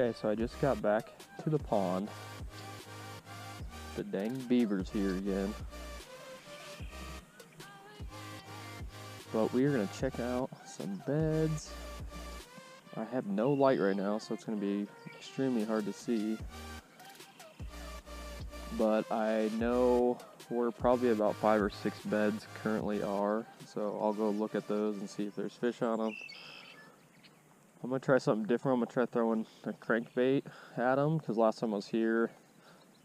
Okay, so I just got back to the pond. The dang beaver's here again. But we are gonna check out some beds. I have no light right now, so it's gonna be extremely hard to see. But I know where probably about 5 or 6 beds currently are, so I'll go look at those and see if there's fish on them. I'm gonna try something different. I'm gonna try throwing a crankbait at them, because last time I was here,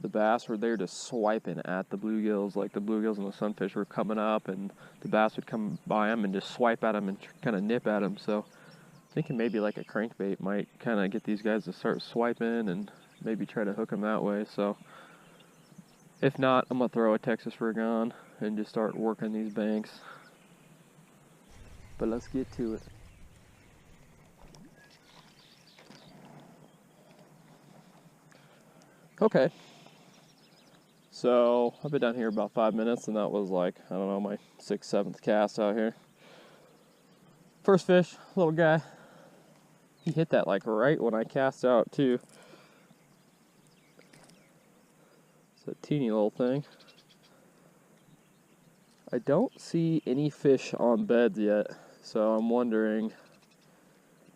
the bass were there just swiping at the bluegills. Like the bluegills and the sunfish were coming up, and the bass would come by them and just swipe at them and kind of nip at them. So thinking maybe like a crankbait might kind of get these guys to start swiping and maybe try to hook them that way. So if not, I'm gonna throw a Texas rig on and just start working these banks. But let's get to it. Okay, so I've been down here about 5 minutes, and that was like, I don't know, my 6th, 7th cast out here. First fish, little guy. He hit that like right when I cast out too. It's a teeny little thing. I don't see any fish on beds yet, so I'm wondering,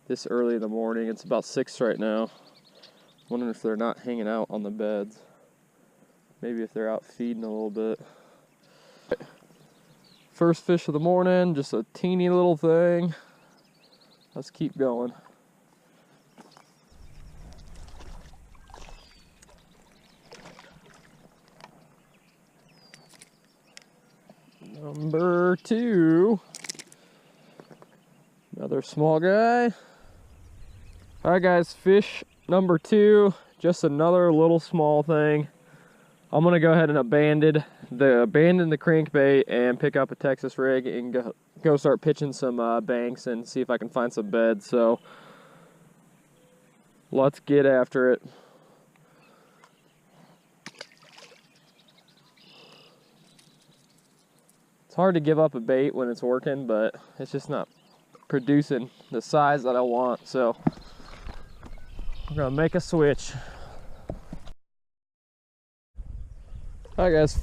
this early in the morning, it's about 6 right now, wondering if they're not hanging out on the beds. Maybe if they're out feeding a little bit. First fish of the morning, just a teeny little thing. Let's keep going. Number 2. Another small guy. Alright guys, fish number 2. Just another little small thing. I'm gonna go ahead and abandon the crankbait and pick up a Texas rig and go start pitching some banks and see if I can find some beds. So let's get after it. It's hard to give up a bait when it's working, but it's just not producing the size that I want. So I'm gonna make a switch. Alright guys,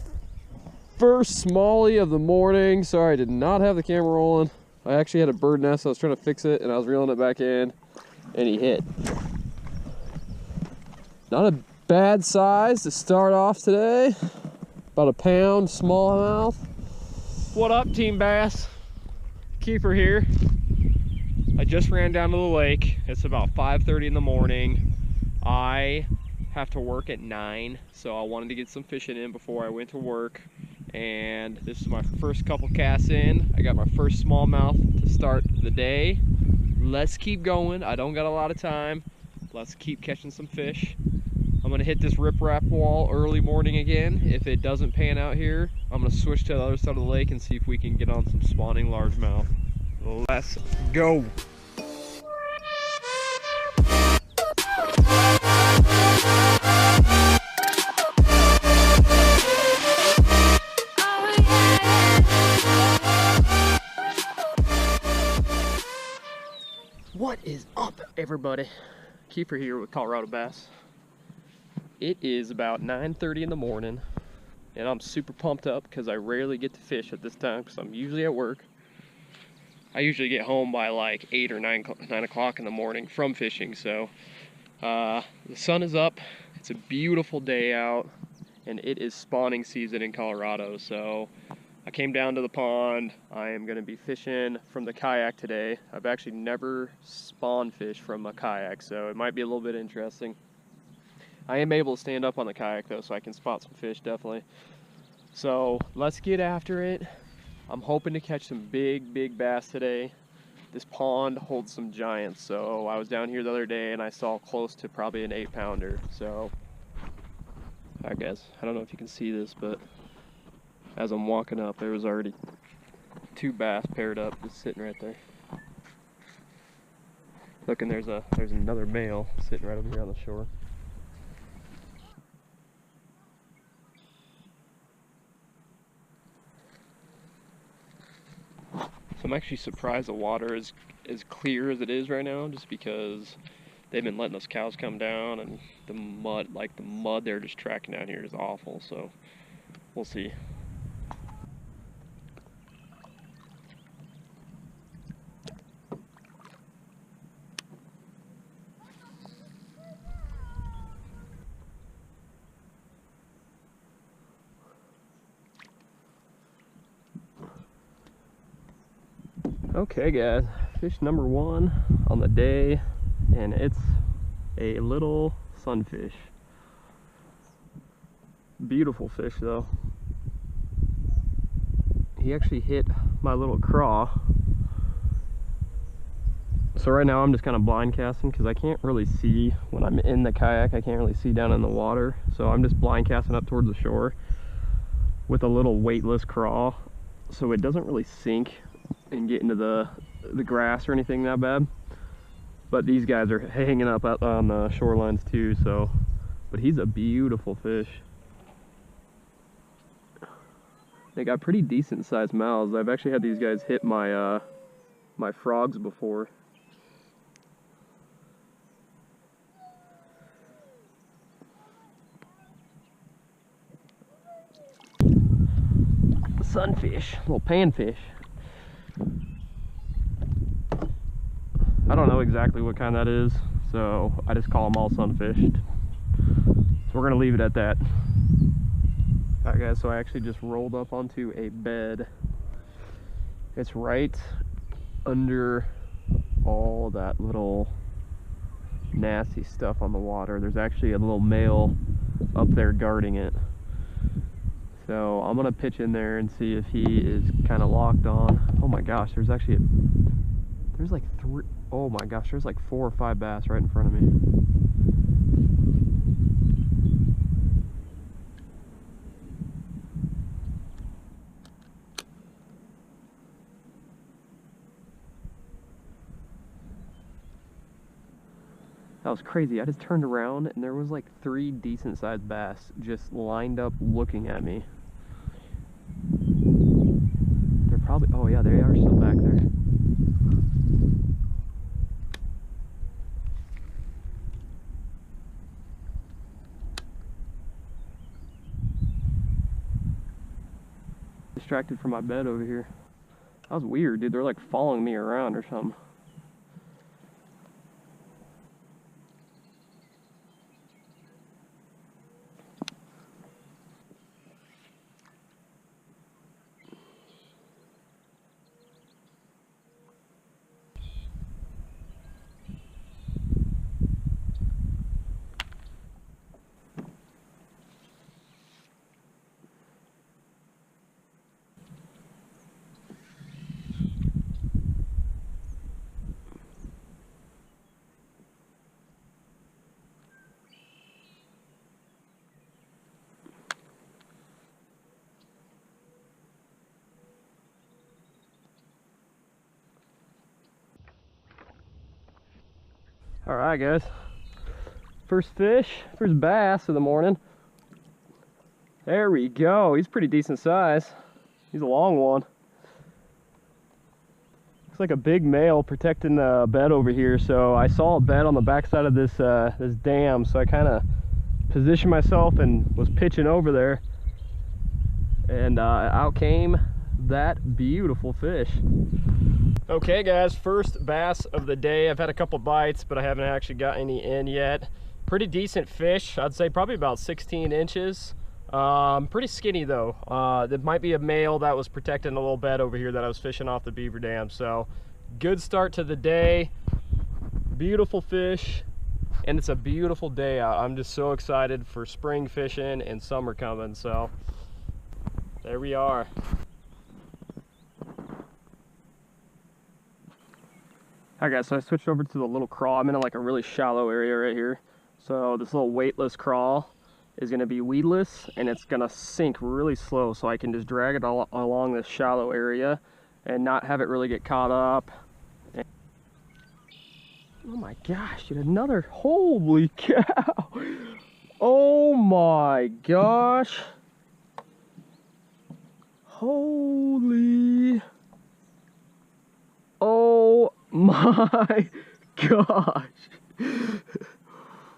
first smallie of the morning. Sorry, I did not have the camera rolling. I actually had a bird nest, so I was trying to fix it, and I was reeling it back in, and he hit. Not a bad size to start off today. About a pound, smallmouth. What up, Team Bass? Keeper here. I just ran down to the lake. It's about 5:30 in the morning. I have to work at 9, so I wanted to get some fishing in before I went to work, and this is my first couple casts in. I got my first smallmouth to start the day. Let's keep going. I don't got a lot of time. Let's keep catching some fish. I'm gonna hit this riprap wall early morning again. If it doesn't pan out here, I'm gonna switch to the other side of the lake and see if we can get on some spawning largemouth. Let's go. What is up, everybody? Keeper here with Colorado Bass. It is about 9:30 in the morning, and I'm super pumped up because I rarely get to fish at this time because I'm usually at work. I usually get home by like 8 or 9 o'clock in the morning from fishing, so the sun is up. It's a beautiful day out, and it is spawning season in Colorado, so I came down to the pond. I am going to be fishing from the kayak today. I've actually never spawn fished from a kayak, so it might be a little bit interesting. I am able to stand up on the kayak though, so I can spot some fish definitely. So let's get after it. I'm hoping to catch some big bass today. This pond holds some giants, so I was down here the other day and I saw close to probably an 8-pounder. So, alright guys, I don't know if you can see this, but as I'm walking up, there was already 2 bass paired up, just sitting right there. Look, and there's another male sitting right over here on the shore. So I'm actually surprised the water is as clear as it is right now, just because they've been letting those cows come down, and the mud, like the mud they're just tracking down here is awful, so we'll see. Okay guys, fish number 1 on the day, and it's a little sunfish. Beautiful fish though. He actually hit my little craw. So right now I'm just kind of blind casting because I can't really see when I'm in the kayak. I can't really see down in the water. So I'm just blind casting up towards the shore with a little weightless craw, so it doesn't really sink and get into the grass or anything that bad. But these guys are hanging up out on the shorelines too, so, but he's a beautiful fish. They got pretty decent sized mouths. I've actually had these guys hit my my frogs before. Sunfish, little panfish. I don't know exactly what kind that is, so I just call them all sunfish. So we're gonna leave it at that. Alright guys, so I actually just rolled up onto a bed. It's right under all that little nasty stuff on the water. There's actually a little male up there guarding it. So I'm gonna pitch in there and see if he is kind of locked on. Oh my gosh, there's actually there's like 3, oh my gosh, there's like 4 or 5 bass right in front of me. That was crazy. I just turned around and there was like 3 decent sized bass just lined up looking at me. They're probably, oh yeah, they are still back there. Distracted from my bed over here. That was weird, dude. They're like following me around or something. All right, guys. First fish, first bass of the morning. There we go. He's pretty decent size. He's a long one. Looks like a big male protecting the bed over here. So I saw a bed on the backside of this this dam. So I kind of positioned myself and was pitching over there. And out came that beautiful fish. Okay guys, first bass of the day. I've had a couple bites, but I haven't actually got any in yet. Pretty decent fish. I'd say probably about 16 inches. Pretty skinny though. There might be a male that was protecting a little bed over here that I was fishing off the beaver dam. So good start to the day. Beautiful fish, and it's a beautiful day out. I'm just so excited for spring fishing and summer coming. So there we are. Alright guys, so I switched over to the little crawl. I'm in like a really shallow area right here. So this little weightless crawl is going to be weedless, and it's going to sink really slow, so I can just drag it along this shallow area and not have it really get caught up. And oh my gosh, dude, another, holy cow. Oh my gosh. Holy. Oh my gosh.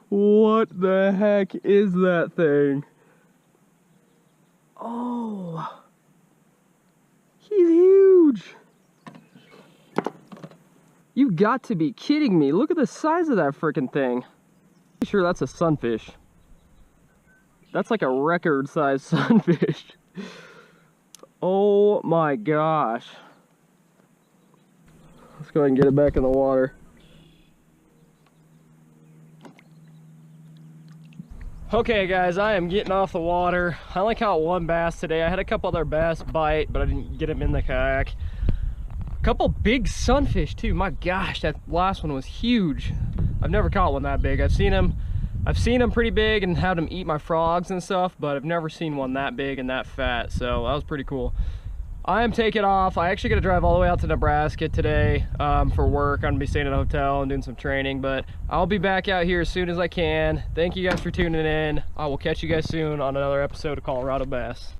What the heck is that thing? Oh, he's huge. You got to be kidding me. Look at the size of that freaking thing. Pretty sure that's a sunfish. That's like a record size sunfish. Oh my gosh. Let's go ahead and get it back in the water. Okay guys, I am getting off the water. I only caught one bass today. I had a couple other bass bite, but I didn't get them in the kayak. A couple big sunfish too. My gosh, that last one was huge. I've never caught one that big. I've seen them pretty big and had them eat my frogs and stuff, but I've never seen one that big and that fat, so that was pretty cool. I am taking off. I actually got to drive all the way out to Nebraska today for work. I'm gonna be staying at a hotel and doing some training, but I'll be back out here as soon as I can. Thank you guys for tuning in. I will catch you guys soon on another episode of Colorado Bass.